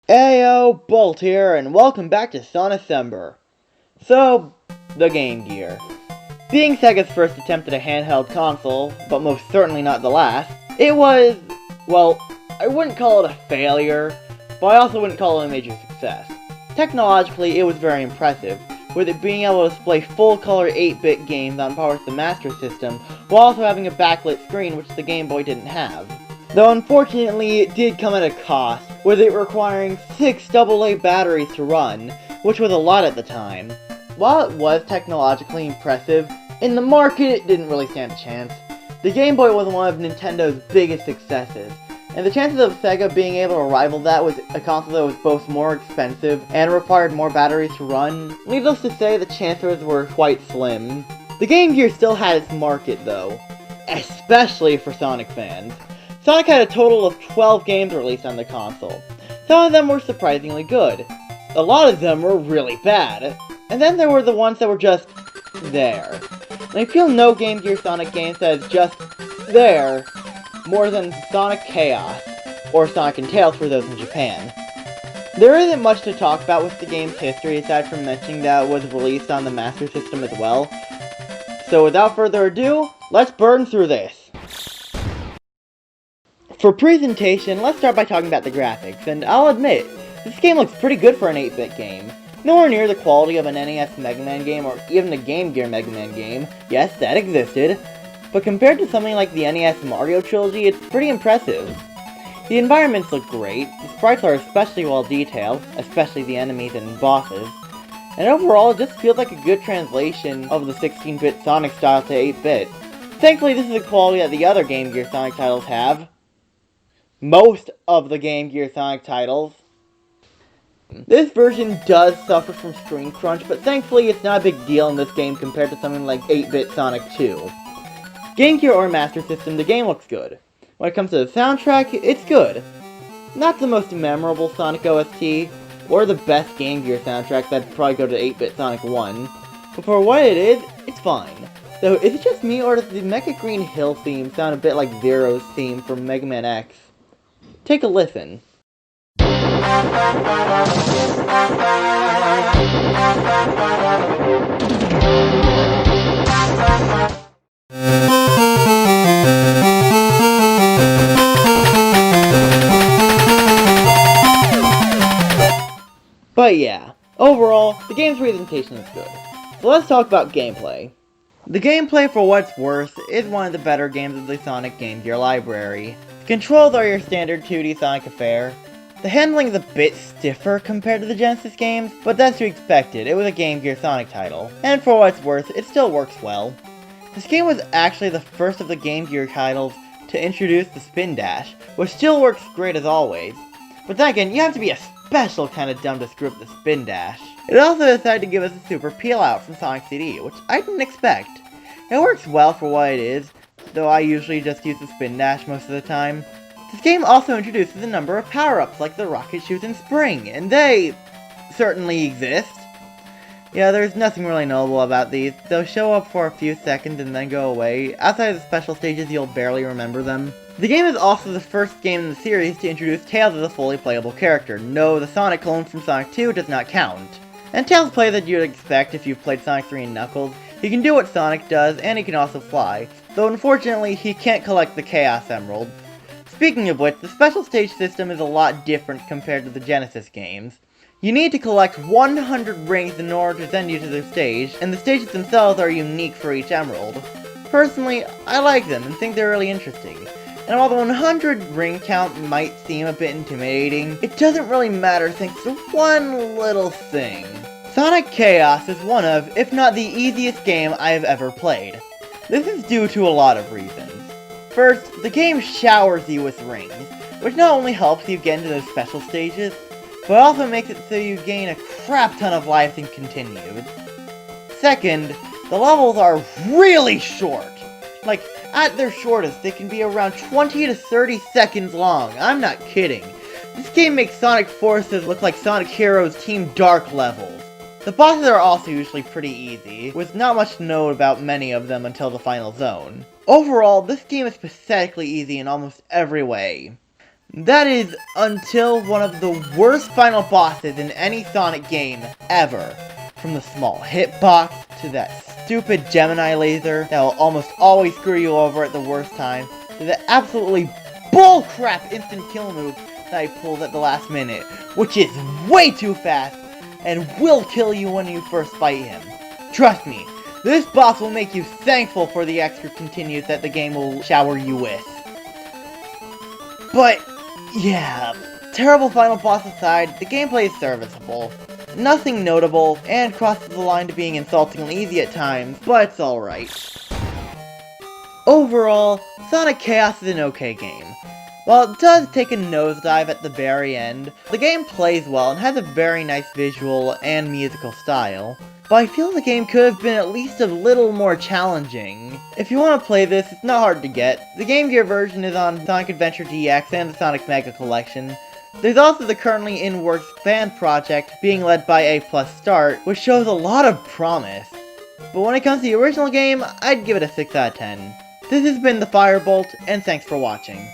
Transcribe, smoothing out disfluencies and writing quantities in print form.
Ayo, Bolt here, and welcome back to Sonicember. So, the Game Gear. Being Sega's first attempt at a handheld console, but most certainly not the last, it was, well, I wouldn't call it a failure, but I also wouldn't call it a major success. Technologically, it was very impressive, with it being able to display full-color 8-bit games on par with the Master System, while also having a backlit screen which the Game Boy didn't have. Though unfortunately, it did come at a cost, with it requiring 6 AA batteries to run, which was a lot at the time. While it was technologically impressive, in the market it didn't really stand a chance. The Game Boy was one of Nintendo's biggest successes, and the chances of Sega being able to rival that with a console that was both more expensive and required more batteries to run, needless to say the chances were quite slim. The Game Gear still had its market though, especially for Sonic fans. Sonic had a total of 12 games released on the console. Some of them were surprisingly good. A lot of them were really bad. And then there were the ones that were just there. And I feel no Game Gear Sonic game says just there more than Sonic Chaos, or Sonic and Tails for those in Japan. There isn't much to talk about with the game's history aside from mentioning that it was released on the Master System as well. So without further ado, let's burn through this. For presentation, let's start by talking about the graphics, and I'll admit, this game looks pretty good for an 8-bit game. Nowhere near the quality of an NES Mega Man game or even a Game Gear Mega Man game. Yes, that existed. But compared to something like the NES Mario trilogy, it's pretty impressive. The environments look great, the sprites are especially well detailed, especially the enemies and bosses. And overall, it just feels like a good translation of the 16-bit Sonic style to 8-bit. Thankfully, this is the quality that the other Game Gear Sonic titles have. Most of the Game Gear Sonic titles. This version does suffer from screen crunch, but thankfully it's not a big deal in this game compared to something like 8-bit Sonic 2. Game Gear or Master System, the game looks good. When it comes to the soundtrack, it's good. Not the most memorable Sonic OST, or the best Game Gear soundtrack that'd probably go to 8-bit Sonic 1, but for what it is, it's fine. So is it just me, or does the Mecha Green Hill theme sound a bit like Zero's theme from Mega Man X? Take a listen. But yeah, overall, the game's presentation is good. So let's talk about gameplay. The gameplay, for what it's worth, is one of the better games of the Sonic Game Gear library. The controls are your standard 2D Sonic affair. The handling is a bit stiffer compared to the Genesis games, but that's to be expected, it was a Game Gear Sonic title. And for what it's worth, it still works well. This game was actually the first of the Game Gear titles to introduce the spin dash, which still works great as always. But then again, you have to be a special kind of dumb to screw up the spin dash. It also decided to give us a super peel out from Sonic CD, which I didn't expect. It works well for what it is, though I usually just use the spin dash most of the time. This game also introduces a number of power-ups like the rocket shoes and spring, and they certainly exist. Yeah, there's nothing really notable about these. They'll show up for a few seconds and then go away. Outside of the special stages, you'll barely remember them. The game is also the first game in the series to introduce Tails as a fully playable character. No, the Sonic clone from Sonic 2 does not count. And Tails plays as you'd expect if you've played Sonic 3 and Knuckles. He can do what Sonic does, and he can also fly, though unfortunately he can't collect the Chaos Emerald. Speaking of which, the special stage system is a lot different compared to the Genesis games. You need to collect 100 rings in order to send you to the stage, and the stages themselves are unique for each emerald. Personally, I like them and think they're really interesting. And while the 100 ring count might seem a bit intimidating, it doesn't really matter thanks to one little thing. Sonic Chaos is one of, if not the easiest game I have ever played. This is due to a lot of reasons. First, the game showers you with rings, which not only helps you get into those special stages, but also makes it so you gain a crap ton of lives and continues. Second, the levels are really short. Like, at their shortest, they can be around 20 to 30 seconds long. I'm not kidding. This game makes Sonic Forces look like Sonic Heroes Team Dark levels. The bosses are also usually pretty easy, with not much to know about many of them until the final zone. Overall, this game is pathetically easy in almost every way. That is until one of the worst final bosses in any Sonic game ever. From the small hitbox to that stupid Gemini laser that will almost always screw you over at the worst time, to the absolutely bullcrap instant kill move that he pulls at the last minute, which is way too fast and will kill you when you first fight him. Trust me, this boss will make you thankful for the extra continues that the game will shower you with. But yeah, terrible final boss aside, the gameplay is serviceable. Nothing notable, and crosses the line to being insultingly easy at times, but it's alright. Overall, Sonic Chaos is an okay game. While it does take a nosedive at the very end, the game plays well and has a very nice visual and musical style. But I feel the game could have been at least a little more challenging. If you want to play this, it's not hard to get. The Game Gear version is on Sonic Adventure DX and the Sonic Mega Collection. There's also the currently in-works fan project being led by A+ Start, which shows a lot of promise. But when it comes to the original game, I'd give it a 6 out of 10. This has been the Firebolt, and thanks for watching.